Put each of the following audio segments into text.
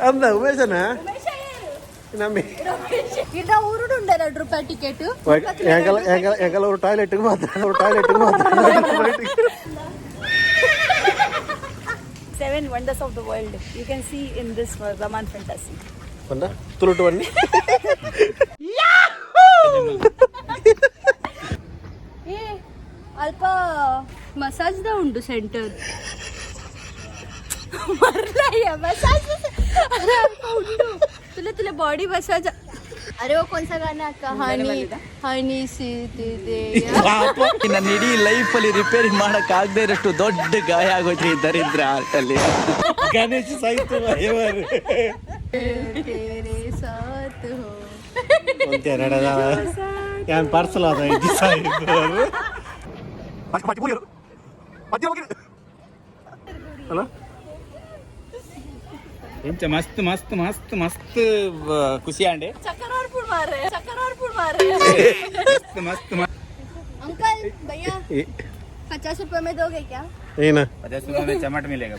ಅಂದ ಉಮೇಶನ ನಮ್ಮಿ ಇಲ್ಲ ಊರುಡು ಉಂಡೆ 2 ರೂಪಾಯಿ ಟಿಕೆಟ್ ಎಂಕಲ ஒரு ಟಾಯ್ಲೆಟ್ಗೆ ಮಾತ್ರ Seven wonders of the world you can see in this Raman fantasy. Panda Tulu to one. Hey, ಅಲ್ಪ ಮಸಾಜ್ ದ ಉಂಟು ಸೆಂಟರ್ मरलाय मसाज उंटू तुला बॉडी मसाज. अरे वो कौन सा गाना कहानी हनी सी दे ನನ್ನ ಇಡೀ ಲೈಫ್ ಅಲ್ಲಿ ರಿಪೇರಿ ಮಾಡಕ್ ಆಗದೆ ಇರಷ್ಟು ದೊಡ್ಡ ಗಾಯ ಆಗೋಯ್ತು ದರಿದ್ರ ಆರ್ಟ್ ಅಲ್ಲಿ. ಗಣೇಶ ಸಾಹಿತ್ಯ तेरे साथ हो ಒಂದೇ ನಡದ ಯಾನ್ ಪಾರ್ಸಲ್ ಆದ ಇದು ಸಾಹಿತ್ಯ ಅಲ್ಲ ಎಂಚ ಮಸ್ತ್ ಮಸ್ತ್ ಮಸ್ತ್ ಮಸ್ತ್ ಖುಷಿ ಆಂಡೆ चक्करपुर मार रहे मस्त अंकल भैया 50 रुपए में दोगे क्या? ಏನ 50 रुपए में चमट मिलेगा.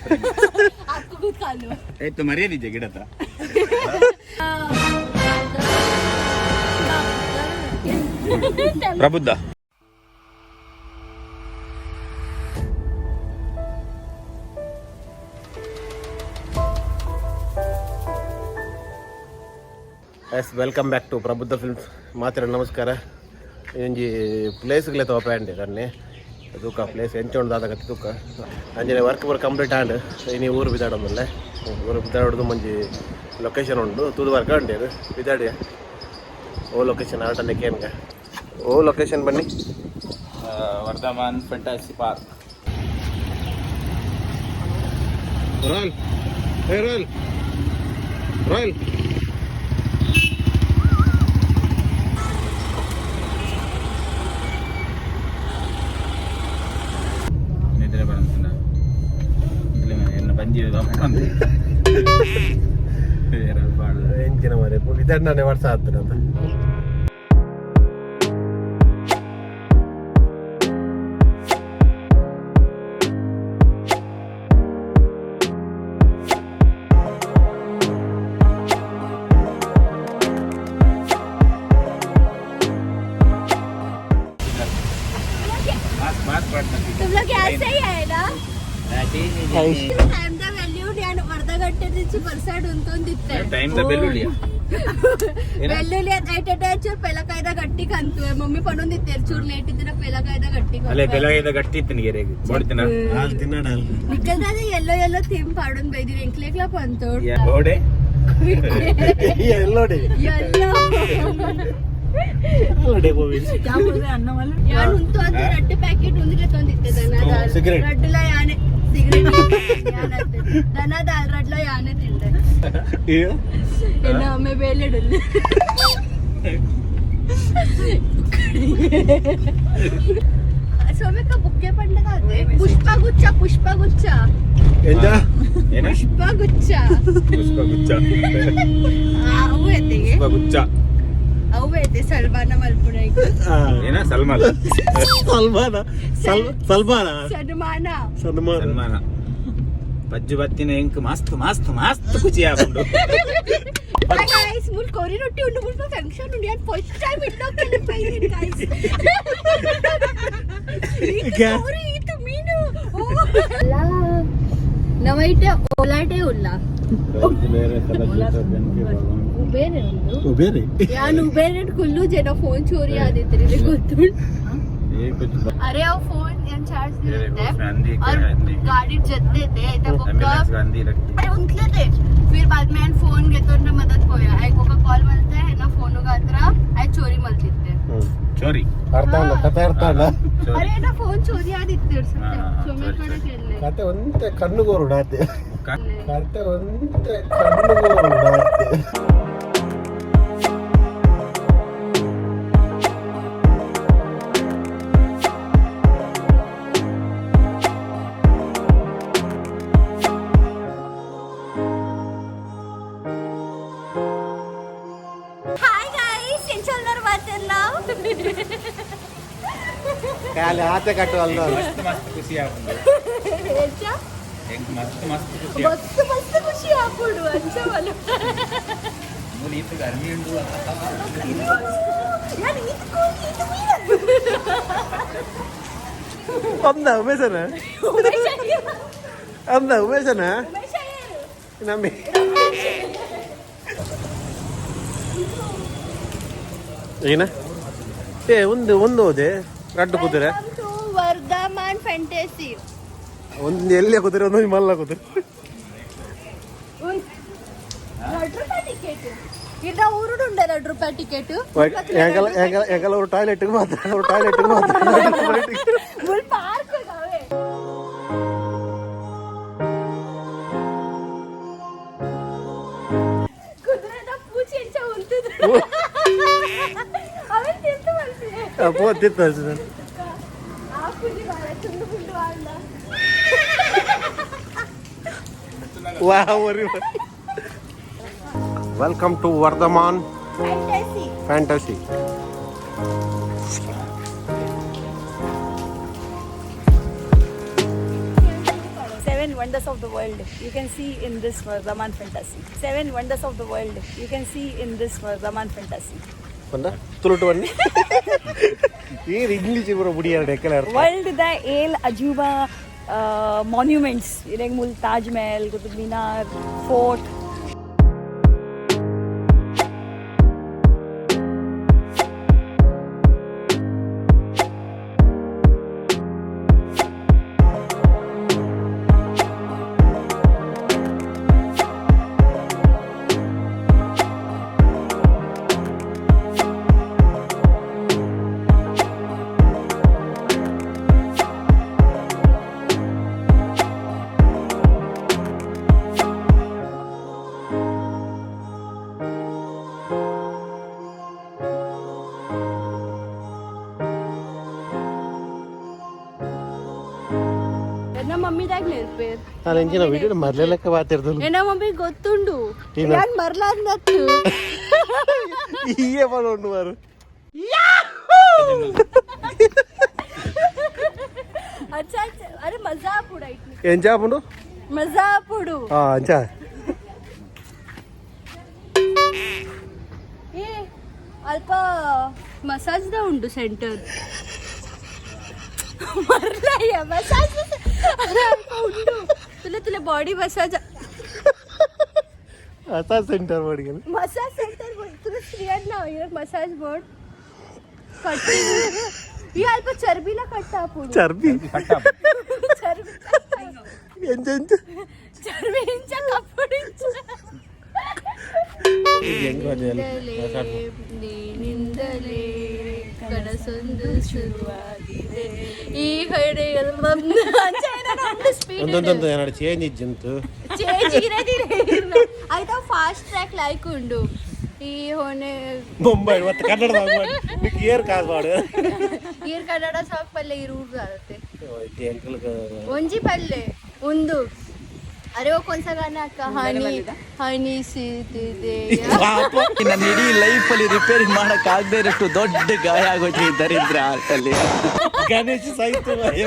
आपको खुद खा लो. तो मरिया दीजिए गिड़ा था. ಪ್ರಬುದ್ಧ ಎಸ್ ವೆಲ್ಕಮ್ ಬ್ಯಾಕ್ ಟು ಪ್ರಬುದ್ಧ ಫಿಲ್ಮ್ಸ್. ಮಾತ್ರ ನಮಸ್ಕಾರ. ಒಂಜಿ ಪ್ಲೇಸ್ಗಳೇ ತಗೋಪಂಡೆ ಕಣ್ಣೆ ತೂಕ ಪ್ಲೇಸ್ ಎಂಚೊಂಡು ದಾದಾಗತ್ತೆ ತೂಕ ಅಂಜನೆ ವರ್ಕ್ ಬರ್ ಕಂಪ್ಲೀಟ್ ಆಂಡ್ ಇನಿ ಊರು ಬಿದಾಡೋದಲ್ಲೇ ಊರು ಬಿದಾಡೋದು ಮಂಜಿ ಲೊಕೇಶನ್ ಉಂಡು ತೂದು ವರ್ಕ್ ಅಂಡೇದು ಬಿದಾಡಿ ಓ ಲೊಕೇಶನ್ ಆಟಲ್ಲಿ ಕೇನ್ಗ ಓ ಲೊಕೇಶನ್ ಬನ್ನಿ Vardhaman fantasy park. Royal royal royal ನಿದ್ರೆ ಬರಂತ ಎನ್ನ ಬಂದಿ ಎಂಚಿನ ಮರೆ ಇದಣ್ಣನೆ ವರ್ಷ ಆಗ್ತದೆ. तुम लोग ऐसे ही है ना? टाइम द वैल्यू ನಾನು ಅರ್ಧ ಗಂಟೆ నుంచి ಬರ್ಸಾಡ್ ಉಂತೊಂದಿತ್ತೆ ಟೈಮ್ ದ ಬೆಳ್ಳುಳ್ಳಿ ಬೆಳ್ಳುಳ್ಳಿ ಚೂರು ಪೆಲಕಾಯ್ದ ಗಟ್ಟಿ ಕಂತು ಮಮ್ಮಿ ಪಣ್ಣೊಂದಿತ್ತೆ ಚೂರು ಲೇಟ್ ಇದ್ರೆ ಪೆಲಕಾಯ್ದ ಗಟ್ಟಿ ಅಲ್ಲೇ ಬೆಳಗಾಯ್ದ ಗಟ್ಟಿ ತಿನ್ಗೆರೆ ಮಾಡ್ತೀನ ಹಾಲ್ ತಿನ್ನಡಲ್ ನಿಕ್ಕಲ್ದಾದ್ರೆ ಎಲ್ಲೋ ಥೀಮ್ ಪಾಡೊಂದು ಬೈದಿರಿ ಎಂಕ್ಲೇಕ್ಲ ಪಂತೋಡ್ ಓಡೆ ಎಲ್ಲೋಡಿ ಎಲ್ಲೋಡಿ ಗೋವಿ ಯಾನ್ ಉಂತು ಅಂತ ರಡ್ಡು ಪ್ಯಾಕೆಟ್ ಉಂದಿಗೆ ತಂದಿತ್ತೆ ಸಿಗರೇಟ್ ರಡ್ಡುಲ ಯಾನೆ ಸಿಗರೇಟ್ ದನದ ರಡ್ಲ ಯಾನೆ ತಿಂದೆ ಒಮ್ಮೆ ಬೇಲೆಡಲ್ಲ ಸೋಮೇಕ ಬುಕ್ಕೆ ಪಂಡಗ ಪುಷ್ಪಗುಚ್ಛ ಪುಷ್ಪಗುಚ್ಛ ಎಂಜ ಪುಷ್ಪಗುಚ್ಛ ಪುಷ್ಪಗುಚ್ಛ ಅವು ಎತ್ತಿಗೆ ಪುಷ್ಪಗುಚ್ಛ ಅವು ಐತೆ ಸಲ್ಮಾನ ಮಲ್ಪುರೈಕ ಏನ ಸಲ್ಮಾನ ಸಲ್ಮಾನ ಸಲ್ಮಾನ ಸನ್ಮಾನ ಸನ್ಮಾನ ಪಜ್ಜು ಬತ್ತಿನ ಎಂಕ್ ಮಸ್ತ್ ಮಸ್ತ್ ಮಸ್ತ್ ಖುಷಿ ಆಗುಂಡು guys ಮುಲ್ ಕೋರಿ ರೊಟ್ಟಿ ಉಂಡು ಮುಲ್ಪ ಫಂಕ್ಷನ್ ಉಂಡು ಯಾನ್ ಫಸ್ಟ್ ಟೈಮ್ ಇಟ್ಟೋಕಲ್ಲಿ ಬೈದಿನ್ guys ಕೋರಿ ಇದು ಮೀನು ಲಾ ನವೈಟೆ ಓಲಾಟೆ ಉಲ್ಲ ಬೇರೆ ಯಾನ್ ಉಬೇರೆ ಕುಲ್ಲು ಜನ ಫೋನ್ ಚೋರಿ ಆದಿತ್ರಿ ಗೊತ್ತುಂಟು. अरे वो फोन यान चार्ज देते और गाड़ी जत्ते थे इतना बुक्का अरे उनके थे फिर बाद में यान फोन घेतो ना मदत पोया आई को कॉल मलते है ना फोन का अतरा आई चोरी मलती थे चोरी ಅರ್ಥ ಅಲ್ಲ ಕತೆ ಅರ್ಥ ಅಲ್ಲ अरे ना फोन चोरी आदित्य सोमे कಡೆ ಕೇಳಲೆ ಕತೆ ಒಂದೇ ಕಣ್ಣುಗೋರು ಡಾತೆ ಕತೆ ಒಂದೇ ಕಣ್ಣುಗೋರು ಡಾತೆ ಕಾಲ ಆತೆ ಕಟ್ಟು ಅಲ್ದ ಮಸ್ತ್ ಮಸ್ತ್ ಖುಷಿ ಆಗುಂಡು मस्त मस्त मस्त मस्त खुशी आपण अच्छा मला मुली इथं गरमी उंडू यार इतको Amna umesana? Amna umesana? Nami. ಏನ ಒಂದು ಹೋದೆ ರಡ್ಡು ಕುದುರೆ ವರ್ಧಮಾನ್ ಫ್ಯಾಂಟಸಿ ಒಂದು ಎಲ್ಲಿ ಕುದುರೆ ಒಂದು ಮಲ್ಲ ಕುದುರೆ ₹2 ಟಿಕೆಟ್ ಇದ ಊರುಡುಂಡೆ ₹2 ಟಿಕೆಟ್ ಎಂಗಲ ஒரு ಟಾಯ್ಲೆಟ್ ಮಾತ್ರ ಫುಲ್ ಪಾರ್ಕ್ ಗವೆ ಕುದುರೆದ ಪೂಚಿ ಎಂಚ ಉಂತಿದ್ರು ಅವೇ ತಿಂತು ಬರ್ತಿದೆ ಅಪ್ಪೋ ತಿಂತು ಬರ್ತಿದೆ ಆ ಪೂಜಿ ಬಾಳ ತುಂಡು ತುಂಡು ಆಳ್ದ wow welcome to Vardhaman fantasy Wonders of the world you can see in this Vardhaman fantasy. 7 wonders of the world you can see in this Vardhaman fantasy. ಬಂದ ತುಳುಟು ಬನ್ನಿ ಏನು ಇಂಗ್ಲೀಷ್ ಬರೋ ಬುಡಿ ಎರಡು ಎಕ್ಕಲ World the El Ajuba monuments like Mul Taj Mahal, Qutub Minar, Fort. ನಮ್ಮ ಮಮ್ಮಿದಾಗ ನೆನಪೇರ್ ನಾನು ಎಂಜಿನ video ಮರ್ಲೆ ಲೆಕ್ಕ ಮಾತಾಡ್ದಲ್ಲ ನಮ್ಮ ಮಮ್ಮಿ ಗೊತ್ತುಂಡು ಯಾನ್ ಮರ್ಲಾದ್ನತ್ತು ಈಯೇ ಮಾಡೋಣ ಮಾರು अच्छा अरे मजा पुढे ఏం చేపండు मजा पुढू అంచా ए अल्प मसाज दा उंडू सेंटर मरलाय मसाज अरे उंडू तुला बॉडी मसाज आता सेंटर वर गेलं मसाज सेंटर तुला स्त्रियां नाव मसाज बोर्ड कट्टी ही अल्प चरबीला कट्टा पुढू चरबी चरबी ಎಂಚ ಚರ್ಮಿಂಚ ಕಪ್ಪಡಿಂಚ ನೀನಿಂದಲೇ ಕನಸೊಂದು ಶುರುವಾಗಿದೆ ಈ ಹಡೆ ಒಂದೊಂದೊಂದು ಏನಾದ್ರು ಚೇಂಜ್ ಇಜ್ಜಂತು ಚೇಂಜ್ ಇರೋದಿಲ್ಲ ಆಯ್ತಾ ಫಾಸ್ಟ್ ಟ್ರ್ಯಾಕ್ ಲೈಕ್ ಉಂಡು ಈ ಹೊಣೆ ಮುಂಬೈ ಮತ್ತು ಕನ್ನಡದಾಗ ಮಾಡಿ ಏರ್ ಕಾಸ್ ಮಾಡು ಈರ್ ಕನ್ನಡ ಸಾಕ್ ಪಲ್ಲೆ ಇರುವುದು ಆಗುತ್ತೆ ಅಂಕಲ್ಗೆ ಒಂಜಿ ಪಲ್ಲೆ ಒಂದು ಅರೆ ಓ ಕೊಂಚ ಗಾನ ಹನಿ ಹನಿ ಸೀತಿದೆ ನನ್ನ ಇಡೀ ಲೈಫಲ್ಲಿ ರಿಪೇರಿ ಮಾಡಕ್ ಆಗದೆ ಇರೋಷ್ಟು ದೊಡ್ಡ ಗಾಯ ಆಗೋಯ್ತು ಈ ದರಿದ್ರ ಆಟಲ್ಲಿ ಗಣೇಶ ಸಾಹಿತ್ಯ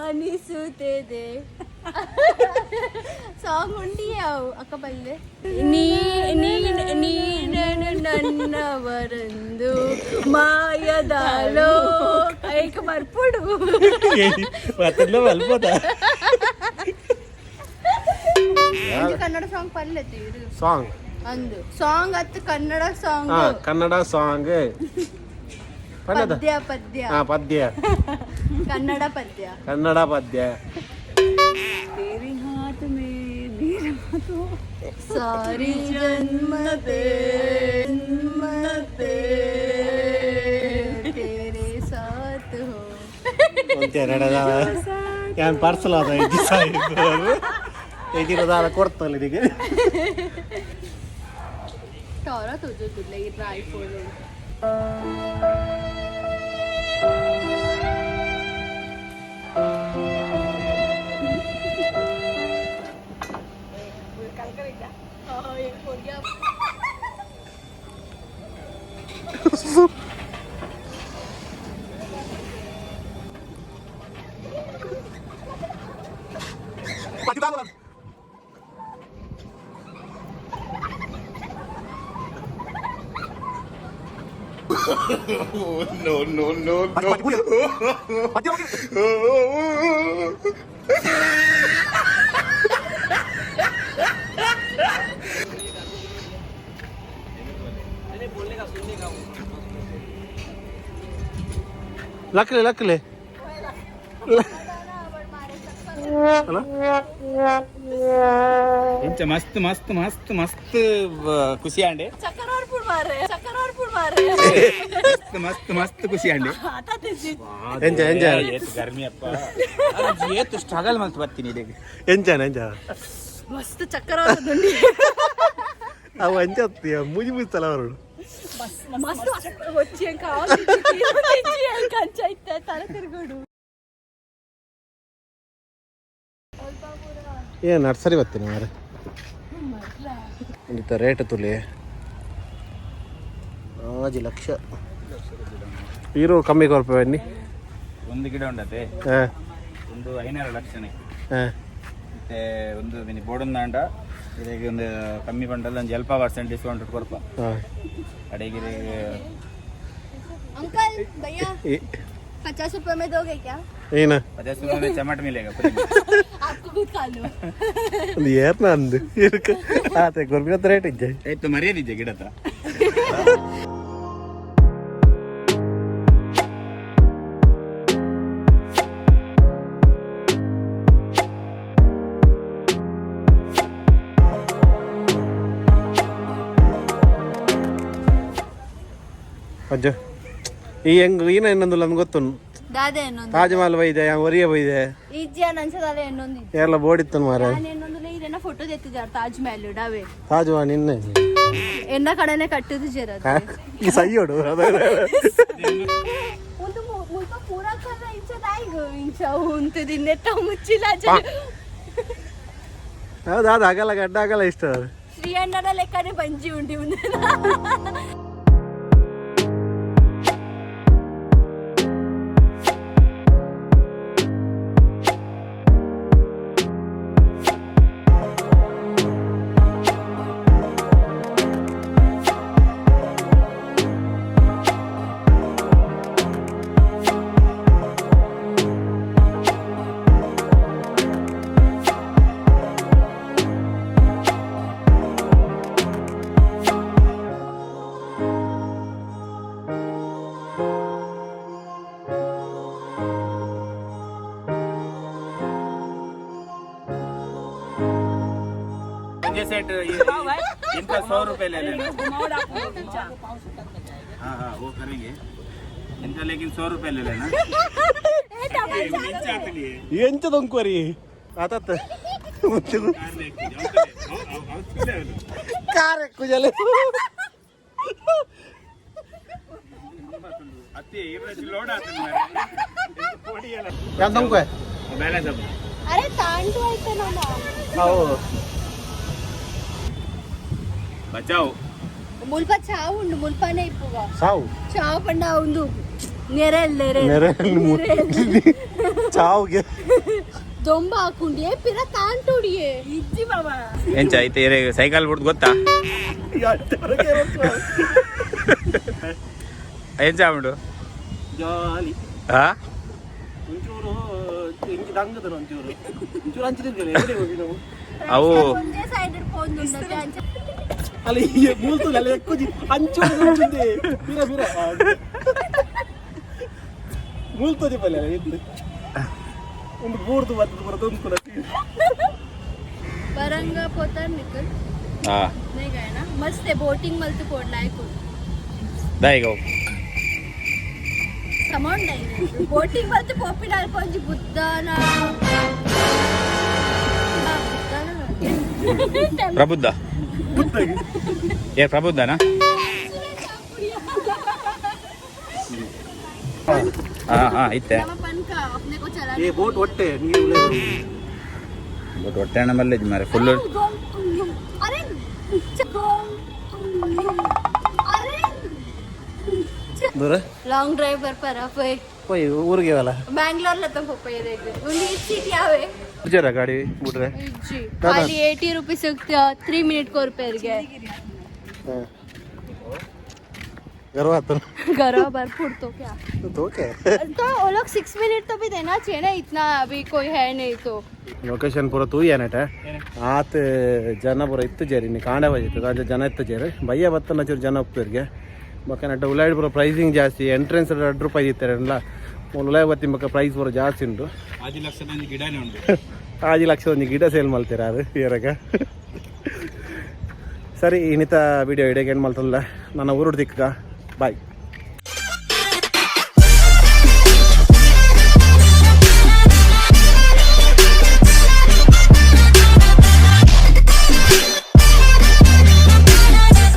ಅನಿಸುತ್ತಿದೆ ಸಾಂಗ್ ಉಂಡಿ ಯಾವ ಅಕ್ಕ ಬಲ್ಲೆ ನೀನು ನನ್ನವರಂದು ಮಾಯದಾಲೋ ಕೈಕ ಮರ್ಪುಡು ಮತ್ತೆಲ್ಲ ಮಲ್ಬೋದಾ ಕನ್ನಡ ಸಾಂಗ್ ಪಲ್ಲೆ ತೀರು ಸಾಂಗ್ ಅಂದು ಸಾಂಗ್ ಅತ್ತು ಕನ್ನಡ ಸಾಂಗ್ ಕನ್ನಡ ಸಾಂಗ್ ಪದ್ಯ ಪದ್ಯ ಪದ್ಯ ಕನ್ನಡ ಪದ್ಯ ಕನ್ನಡ ಪದ್ಯ तेरे हाथ में मेरे हाथों सारी जन्मते तेरे साथ हो ഞാൻ പാർസലാದ ഇതിനതാ ಕೊಡ್ತಲ್ಲ ಇದಕ್ಕೆ ಟೋರ ತುಜುದಿಲ್ಲ ಈ ಡ್ರೈ ಫೋನ್ लकले मस्त मस्त मस्त मस्त खुशी अंडे चक्करवर मारे मस्त मस्त मस्त खुशी अंडे आता त्याची गर्मी अप्पा येत स्ट्रगल मत ಬರ್ತೀನಿ ಇದಕ್ಕೆ मस्त चक्करवर ದುಂಡಿ ಅವ ಅಂಚತ್ತಿ ಮುಜಿ ಮುಸ್ತಲ ಅವರು मस्त వచ్చి కావాలి ಕಂಚೈತೆ ತಲೆ ತಿರುಗೋಡು ಏನು ನರ್ಸರಿ ಬರ್ತೀನಿ ಮಾರೆ ಇಂಥ ರೇಟ್ ತುಲಿ 5 ಲಕ್ಷ ಹೀರೋ ಕಮ್ಮಿ ಕೊರಪೆ ಬನ್ನಿ ಒಂದು ಗಿಡ ಉಂಡತೆ ಹಾಂ ಒಂದು 5 ಲಕ್ಷನೇ ಹಾಂ ಮತ್ತೆ ಒಂದು ಮಿನಿ ಬೋಡಂದಾಂಡ ಇದಕ್ಕೆ ಒಂದು ಕಮ್ಮಿ ಬಂಡಲ್ಲ ಒಂದು 12% ಡಿಸ್ಕೌಂಟ್ ಕೊರಪ ಹಾಂ ಅಡಿಗೆ अंकल भैया 50 रुपए में दोगे क्या? ಏನ 50 रुपये में चमट मिलेगा आपको खुद खा लो. ಒಂದು ಏರ್ನ ಅಂದು ಇರ್ಕ ಆತೆ ಗೊರ್ಬಿಗತ್ತ ರೇಟ್ ಇದ್ದೆ ಆಯ್ತು ಮರ್ಯಾದಿದ್ದೆ ಗಿಡತ ಪಜ್ಜು ಈ ಹೆಂಗ್ ಈನ ಇನ್ನೊಂದು ನನ್ಗೆ ಗೊತ್ತು ದಾದೆ ಇನ್ನೊಂದು ತಾಜ್ ಮಹಲ್ ಬೈದೆ ಒರಿಯ ಬೈದೆ ಈಜಿಯ ನನ್ಸದಲ್ಲ ಇನ್ನೊಂದು ಎಲ್ಲ ಬೋಡಿತ್ತು ಮಾರ ಇನ್ನೊಂದು ಇದೇನ ಫೋಟೋ ತೆತ್ತಿದ್ದಾರೆ ತಾಜ್ ಮಹಲ್ ಡಾವೆ ತಾಜ್ ಮಹಲ್ ನಿನ್ನೆ ಎನ್ನ ಕಡೆನೆ ಕಟ್ಟಿದ್ದು ಜರ ಈ ಸೈಯೋಡು ಒಂದು ಮುಲ್ಪ ಪೂರ ಕಲ್ಲ ಇಂಚದಾಯಿ ಇಂಚ ಉಂಟು ದಿನ್ನೆಟ್ಟ ಮುಚ್ಚಿಲ್ಲ ಹೌದು ಅದು ಆಗಲ್ಲ ಗಡ್ಡ ಆಗಲ್ಲ ಇಷ್ಟ ಶ್ರೀ ಅಣ್ಣನ ಲೆಕ್ಕನೆ ಬಂಜಿ ಉಂಡಿ ಮುಂದೆ सेट इनका 100 रुपए ले लेना हाँ हाँ वो करेंगे इनका लेकिन 100 रुपए ले लेना ಎಂಚದೊಂಕುವರಿ ಆತತ್ತ ಕಾರ್ ಕುಜಲೆ ಅತ್ತೆ ಇವ್ರದ್ದು ಲೋಡ್ ಆತನ ಎಂತೊಂಕು ಬ್ಯಾಲೆನ್ಸ್ ಅರೆ ತಾಂಡು ಆಯ್ತು ನಮ್ಮ ಹೌದು ಬಚಾವ್ ಮುಲ್ಪ ಚಾವು ಉಂಡು ಮುಲ್ಪನೇ ಇಪ್ಪುಗ ಸಾವು ಚಾವು ಪಂಡ ಒಂದು ನೆರೆ ಚಾವ್ಗೆ ದೊಂಬ ಹಾಕೊಂಡಿಯೇ ಪಿರ ತಾಂಟುಡಿಯೇ ಇಜ್ಜಿ ಬಾಬಾ ಎಂಚ ಐತೆ ಸೈಕಲ್ ಬಿಡ್ದು ಗೊತ್ತಾ ಎಂಚ ಬಿಡು ಜಾಲಿ ಹಾ ಒಂಚೂರು ಇಂಚು ದಂಗದ ಒಂಚೂರು ಒಂಚೂರು ಹಂಚಿದ್ರೆ ಎവിടെ ಹೋಗಿ ನಾವು ಅವು ಒಂದೇ ಸೈಡ್ ಇಟ್ಕೊಂಡು ಅಲ್ಲಿ ಮೂಲ್ತು ಅಲ್ಲಿ ಎಕ್ಕುಜಿ ಅಂಚೂರು ಅಂಚಿದೆ ಬಿರ ಬಿರ ಮೂಲ್ತೋದಿ ಪಲ್ಲೆ ಇತ್ತು ಒಂದು ಬೂರ್ದು ಬದ್ದು ಬರೋದು ಒಂದು बरंगा पोता निकल हाँ नहीं गए ना मस्त है बोटिंग मल्त कोड लायक दाई गो समौंड नहीं बोटिंग मल्त पोपी डाल पंजी बुद्धाना प्रबुद्ध ये प्रबुद्ध ना हाँ हाँ इतने का अपने को चला ये बोट वट्टे ನೀರು बोट वट्टे ना मल्ले मारे फुल अरे अरे ದೂರ लॉन्ग ड्राइव पर परा పోయి ఊರಿಗೆ ವಲ್ಲ बैंगलोर ला तो पोपे रे उन्हीं सिटी आवे ಜರ ಗಾಡಿ ಬಿಟ್ರೆ खाली 80 रुपीज 3 मिनट को रिपेयर गया गर्व आता बराबर फुट तो क्या तो क्या तो वो लोग 6 मिनट तो भी देना चाहिए ना इतना अभी कोई है नहीं तो ಲೊಕೇಶನ್ ಪೂರ ತೂಯಿ ಏನಟ ಆತ ಜನ ಪೂರ ಇತ್ತು ಜೇರಿ ನೀ ಕಾಂಡ ಬಜಿತ್ತು ಅದು ಜನ ಇತ್ತು ಜೇರಿ ಬಯ್ಯ ಬತ್ತನ ಚೂರು ಜನ ಒಪ್ಪಿರ್ಗೆ ಬಕ್ಕ ನಟ ಉಳ್ಳಾಡಿ ಪೂರ ಪ್ರೈಸಿಂಗ್ ಜಾಸ್ತಿ ಎಂಟ್ರೆನ್ಸ್ 2 ರೂಪಾಯಿ ಇತ್ತಾರಲ್ಲ ಉಳ್ಳಾಯಿ ಬತ್ತಿ ಬಕ್ಕ ಪ್ರೈಸ್ ಪೂರ ಜಾಸ್ತಿ ಉಂಟು 10 ಲಕ್ಷದ ಗಿಡನೇ ಉಂಟು 10 ಲಕ್ಷದ ಗಿಡ ಸೇಲ್ ಮಾಡ್ತೀರಾ ಅದು ಏರಾಗ ಸರಿ ಇನ್ನಿತ ವಿಡಿಯೋ ಹಿಡಿಯೋಕೆ ಏನು ಮಾಡ್ತಲ್ಲ ನನ್ನ ಊರು ದಿಕ್ಕ ಬಾಯ್